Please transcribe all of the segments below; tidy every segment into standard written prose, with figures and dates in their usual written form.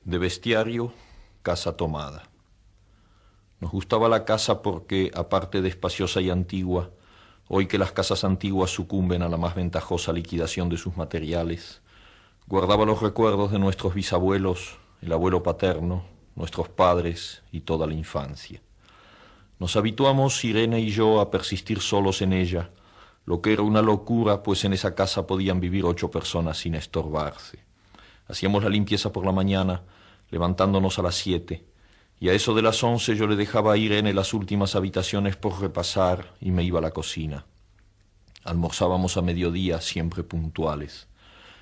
De bestiario, casa tomada. Nos gustaba la casa porque, aparte de espaciosa y antigua, hoy que las casas antiguas sucumben a la más ventajosa liquidación de sus materiales, guardaba los recuerdos de nuestros bisabuelos, el abuelo paterno, nuestros padres y toda la infancia. Nos habituamos, Irene y yo, a persistir solos en ella, lo que era una locura, pues en esa casa podían vivir 8 personas sin estorbarse. Hacíamos la limpieza por la mañana, levantándonos a las 7, y a eso de las 11 yo le dejaba a Irene las últimas habitaciones por repasar y me iba a la cocina. Almorzábamos a mediodía, siempre puntuales.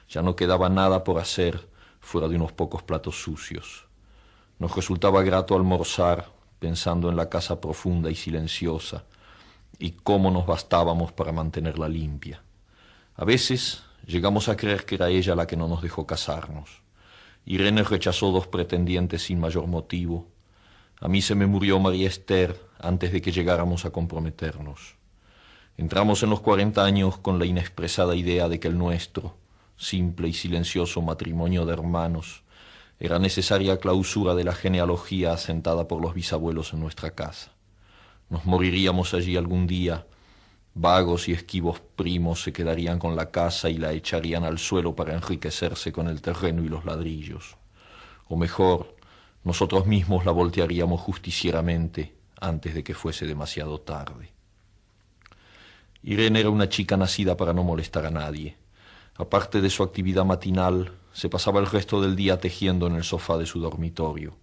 Ya no quedaba nada por hacer, fuera de unos pocos platos sucios. Nos resultaba grato almorzar, pensando en la casa profunda y silenciosa, y cómo nos bastábamos para mantenerla limpia. A veces llegamos a creer que era ella la que no nos dejó casarnos. Irene rechazó 2 pretendientes sin mayor motivo. A mí se me murió María Esther antes de que llegáramos a comprometernos. Entramos en los 40 años con la inexpresada idea de que el nuestro, simple y silencioso matrimonio de hermanos, era necesaria clausura de la genealogía asentada por los bisabuelos en nuestra casa. Nos moriríamos allí algún día. Vagos y esquivos primos se quedarían con la casa y la echarían al suelo para enriquecerse con el terreno y los ladrillos. O mejor, nosotros mismos la voltearíamos justicieramente antes de que fuese demasiado tarde. Irene era una chica nacida para no molestar a nadie. Aparte de su actividad matinal, se pasaba el resto del día tejiendo en el sofá de su dormitorio.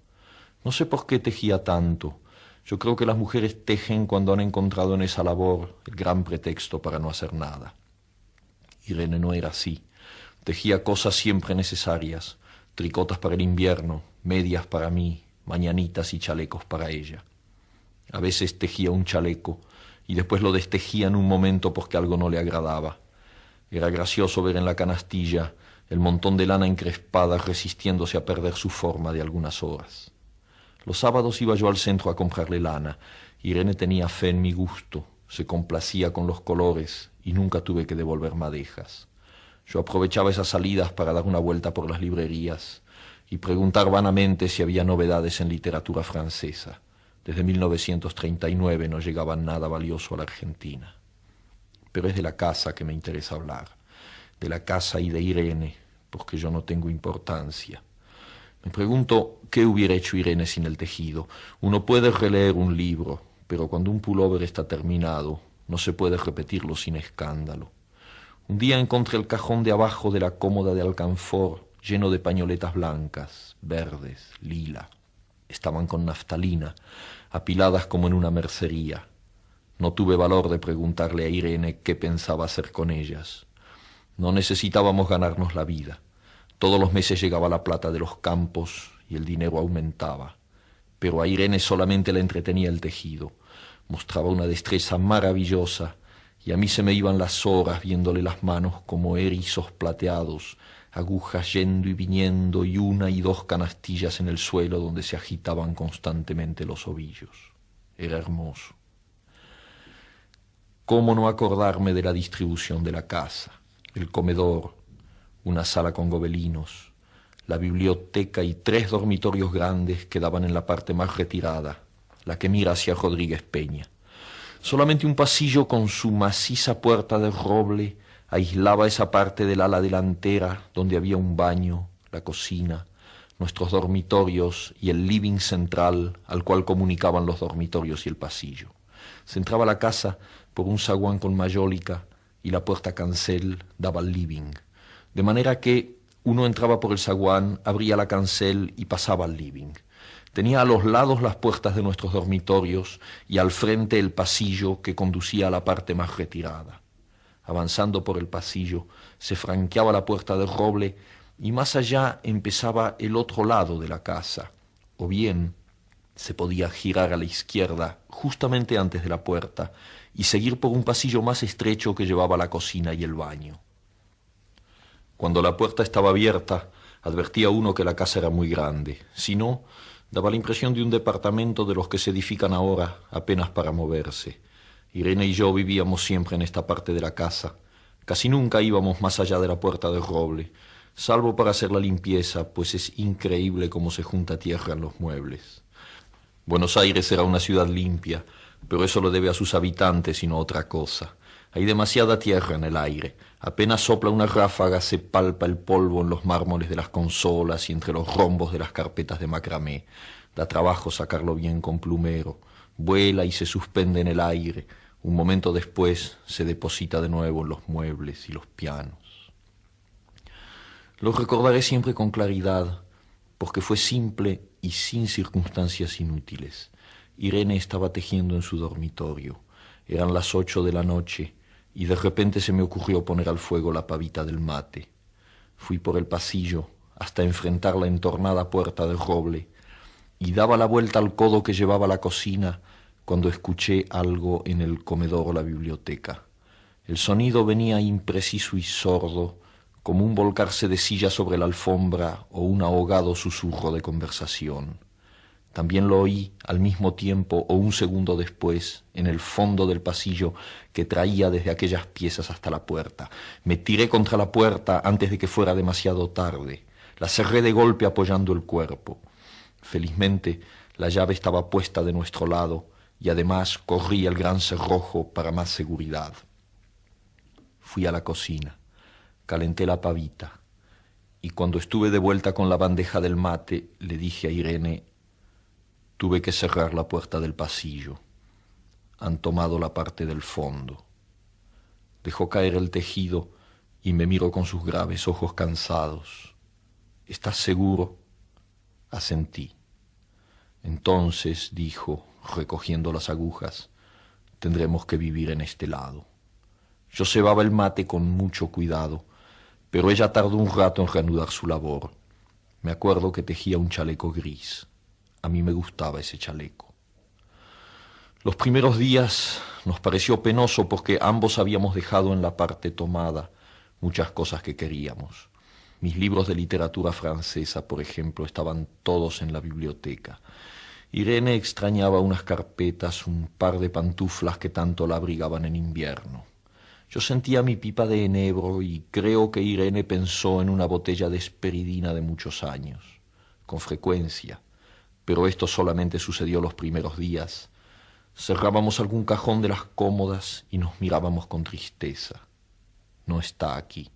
No sé por qué tejía tanto. Yo creo que las mujeres tejen cuando han encontrado en esa labor el gran pretexto para no hacer nada. Irene no era así. Tejía cosas siempre necesarias, tricotas para el invierno, medias para mí, mañanitas y chalecos para ella. A veces tejía un chaleco y después lo destejía en un momento porque algo no le agradaba. Era gracioso ver en la canastilla el montón de lana encrespada resistiéndose a perder su forma de algunas horas. Los sábados iba yo al centro a comprarle lana. Irene tenía fe en mi gusto, se complacía con los colores y nunca tuve que devolver madejas. Yo aprovechaba esas salidas para dar una vuelta por las librerías y preguntar vanamente si había novedades en literatura francesa. Desde 1939 no llegaba nada valioso a la Argentina. Pero es de la casa que me interesa hablar, de la casa y de Irene, porque yo no tengo importancia. Me pregunto qué hubiera hecho Irene sin el tejido. Uno puede releer un libro, pero cuando un pullover está terminado, no se puede repetirlo sin escándalo. Un día encontré el cajón de abajo de la cómoda de alcanfor lleno de pañoletas blancas, verdes, lila. Estaban con naftalina, apiladas como en una mercería. No tuve valor de preguntarle a Irene qué pensaba hacer con ellas. No necesitábamos ganarnos la vida. Todos los meses llegaba la plata de los campos y el dinero aumentaba. Pero a Irene solamente le entretenía el tejido. Mostraba una destreza maravillosa y a mí se me iban las horas viéndole las manos como erizos plateados, agujas yendo y viniendo y 1 y 2 canastillas en el suelo donde se agitaban constantemente los ovillos. Era hermoso. ¿Cómo no acordarme de la distribución de la casa? El comedor, una sala con gobelinos, la biblioteca y 3 dormitorios grandes que daban en la parte más retirada, la que mira hacia Rodríguez Peña. Solamente un pasillo con su maciza puerta de roble aislaba esa parte del ala delantera donde había un baño, la cocina, nuestros dormitorios y el living central al cual comunicaban los dormitorios y el pasillo. Se entraba a la casa por un zaguán con mayólica y la puerta cancel daba al living. De manera que uno entraba por el zaguán, abría la cancel y pasaba al living. Tenía a los lados las puertas de nuestros dormitorios y al frente el pasillo que conducía a la parte más retirada. Avanzando por el pasillo, se franqueaba la puerta de roble y más allá empezaba el otro lado de la casa. O bien se podía girar a la izquierda justamente antes de la puerta y seguir por un pasillo más estrecho que llevaba a la cocina y el baño. Cuando la puerta estaba abierta, advertía uno que la casa era muy grande. Si no, daba la impresión de un departamento de los que se edifican ahora apenas para moverse. Irene y yo vivíamos siempre en esta parte de la casa. Casi nunca íbamos más allá de la puerta de roble. salvo para hacer la limpieza, pues es increíble cómo se junta tierra en los muebles. Buenos Aires era una ciudad limpia, pero eso lo debe a sus habitantes y no a otra cosa. Hay demasiada tierra en el aire. Apenas sopla una ráfaga, se palpa el polvo en los mármoles de las consolas y entre los rombos de las carpetas de macramé. Da trabajo sacarlo bien con plumero. Vuela y se suspende en el aire. Un momento después se deposita de nuevo en los muebles y los pianos. Lo recordaré siempre con claridad, porque fue simple y sin circunstancias inútiles. Irene estaba tejiendo en su dormitorio. Eran las 8 de la noche y de repente se me ocurrió poner al fuego la pavita del mate. Fui por el pasillo hasta enfrentar la entornada puerta de roble y daba la vuelta al codo que llevaba a la cocina cuando escuché algo en el comedor o la biblioteca. El sonido venía impreciso y sordo, como un volcarse de silla sobre la alfombra o un ahogado susurro de conversación. También lo oí al mismo tiempo o un segundo después, en el fondo del pasillo que traía desde aquellas piezas hasta la puerta. Me tiré contra la puerta antes de que fuera demasiado tarde. La cerré de golpe apoyando el cuerpo. Felizmente, la llave estaba puesta de nuestro lado y además corrí el gran cerrojo para más seguridad. Fui a la cocina, calenté la pavita y cuando estuve de vuelta con la bandeja del mate le dije a Irene: tuve que cerrar la puerta del pasillo. Han tomado la parte del fondo. Dejó caer el tejido y me miró con sus graves ojos cansados. ¿Estás seguro? Asentí. Entonces, dijo, recogiendo las agujas, tendremos que vivir en este lado. Yo cebaba el mate con mucho cuidado, pero ella tardó un rato en reanudar su labor. Me acuerdo que tejía un chaleco gris. A mí me gustaba ese chaleco. Los primeros días nos pareció penoso porque ambos habíamos dejado en la parte tomada muchas cosas que queríamos. Mis libros de literatura francesa, por ejemplo, estaban todos en la biblioteca. Irene extrañaba unas carpetas, un par de pantuflas que tanto la abrigaban en invierno. Yo sentía mi pipa de enebro y creo que Irene pensó en una botella de esperidina de muchos años, con frecuencia, pero esto solamente sucedió los primeros días. Cerrábamos algún cajón de las cómodas y nos mirábamos con tristeza. No está aquí.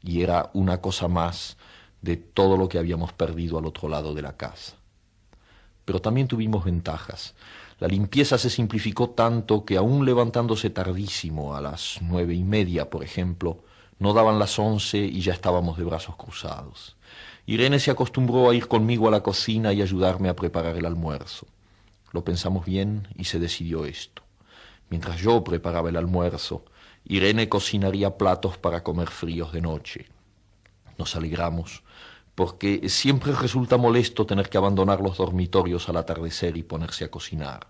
Y era una cosa más de todo lo que habíamos perdido al otro lado de la casa. Pero también tuvimos ventajas. La limpieza se simplificó tanto que aún levantándose tardísimo, a las 9:30, por ejemplo, no daban las 11 y ya estábamos de brazos cruzados. Irene se acostumbró a ir conmigo a la cocina y ayudarme a preparar el almuerzo. Lo pensamos bien y se decidió esto. Mientras yo preparaba el almuerzo, Irene cocinaría platos para comer fríos de noche. Nos alegramos, porque siempre resulta molesto tener que abandonar los dormitorios al atardecer y ponerse a cocinar.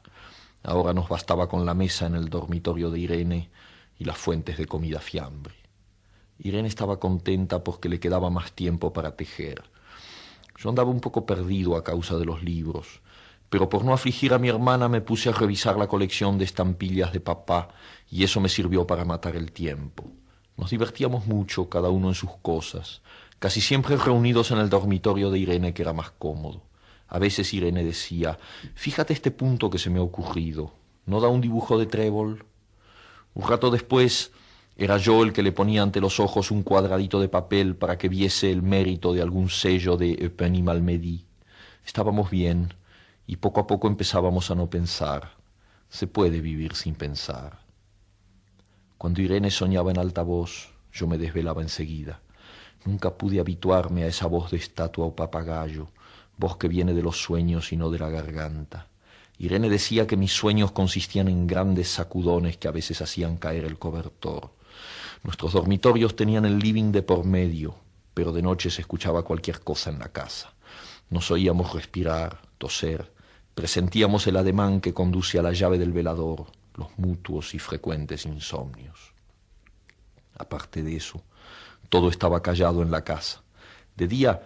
Ahora nos bastaba con la mesa en el dormitorio de Irene y las fuentes de comida fiambre. Irene estaba contenta porque le quedaba más tiempo para tejer. Yo andaba un poco perdido a causa de los libros, pero por no afligir a mi hermana me puse a revisar la colección de estampillas de papá y eso me sirvió para matar el tiempo. Nos divertíamos mucho, cada uno en sus cosas, casi siempre reunidos en el dormitorio de Irene, que era más cómodo. A veces Irene decía: «Fíjate este punto que se me ha ocurrido, ¿no da un dibujo de trébol?». Un rato después era yo el que le ponía ante los ojos un cuadradito de papel para que viese el mérito de algún sello de Eupen y Malmedy. Estábamos bien y poco a poco empezábamos a no pensar. Se puede vivir sin pensar. Cuando Irene soñaba en alta voz, yo me desvelaba enseguida. Nunca pude habituarme a esa voz de estatua o papagayo, voz que viene de los sueños y no de la garganta. Irene decía que mis sueños consistían en grandes sacudones que a veces hacían caer el cobertor. Nuestros dormitorios tenían el living de por medio, pero de noche se escuchaba cualquier cosa en la casa. Nos oíamos respirar, toser, presentíamos el ademán que conduce a la llave del velador, los mutuos y frecuentes insomnios. Aparte de eso, todo estaba callado en la casa. De día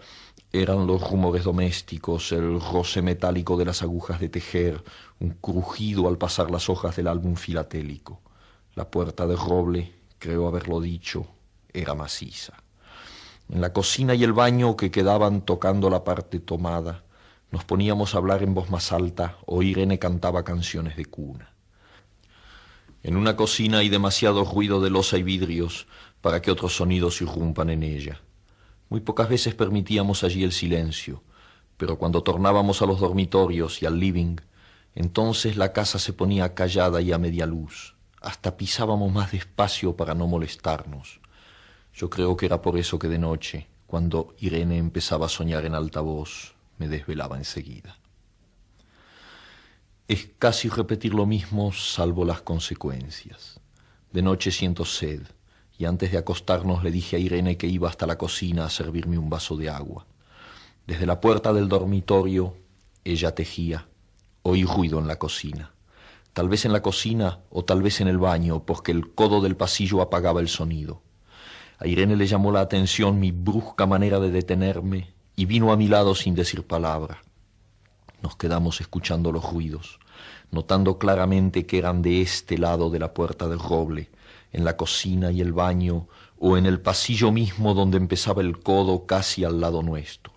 eran los rumores domésticos, el roce metálico de las agujas de tejer, un crujido al pasar las hojas del álbum filatélico. La puerta de roble, creo haberlo dicho, era maciza. En la cocina y el baño, que quedaban tocando la parte tomada, nos poníamos a hablar en voz más alta o Irene cantaba canciones de cuna. En una cocina hay demasiado ruido de loza y vidrios para que otros sonidos irrumpan en ella. Muy pocas veces permitíamos allí el silencio, pero cuando tornábamos a los dormitorios y al living, entonces la casa se ponía callada y a media luz. Hasta pisábamos más despacio para no molestarnos. Yo creo que era por eso que de noche, cuando Irene empezaba a soñar en alta voz, me desvelaba enseguida. Es casi repetir lo mismo, salvo las consecuencias. De noche siento sed, y antes de acostarnos le dije a Irene que iba hasta la cocina a servirme un vaso de agua. Desde la puerta del dormitorio, ella tejía. Oí ruido en la cocina. Tal vez en la cocina o tal vez en el baño, porque el codo del pasillo apagaba el sonido. A Irene le llamó la atención mi brusca manera de detenerme y vino a mi lado sin decir palabra. Nos quedamos escuchando los ruidos, notando claramente que eran de este lado de la puerta del roble, en la cocina y el baño, o en el pasillo mismo donde empezaba el codo casi al lado nuestro.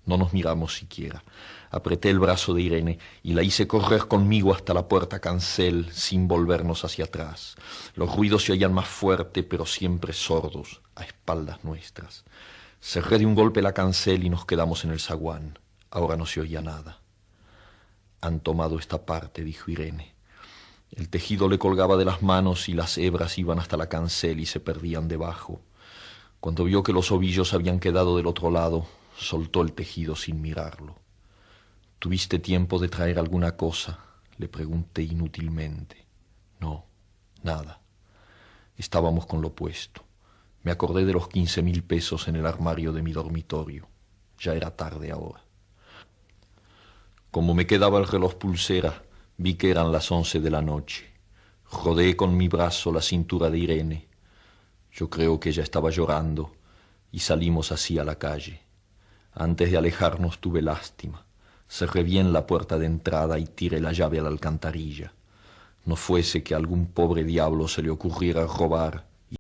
No nos miramos siquiera. Apreté el brazo de Irene y la hice correr conmigo hasta la puerta cancel sin volvernos hacia atrás. Los ruidos se oían más fuerte, pero siempre sordos, a espaldas nuestras. Cerré de un golpe la cancel y nos quedamos en el zaguán. Ahora no se oía nada. Han tomado esta parte, dijo Irene. El tejido le colgaba de las manos y las hebras iban hasta la cancel y se perdían debajo. Cuando vio que los ovillos habían quedado del otro lado, soltó el tejido sin mirarlo. ¿Tuviste tiempo de traer alguna cosa?, le pregunté inútilmente. No, nada. Estábamos con lo puesto. Me acordé de los 15.000 pesos en el armario de mi dormitorio. Ya era tarde ahora. Como me quedaba el reloj pulsera, vi que eran las 11 de la noche. Rodeé con mi brazo la cintura de Irene. Yo creo que ella estaba llorando y salimos así a la calle. Antes de alejarnos tuve lástima. Cerré bien la puerta de entrada y tiré la llave a la alcantarilla. No fuese que a algún pobre diablo se le ocurriera robar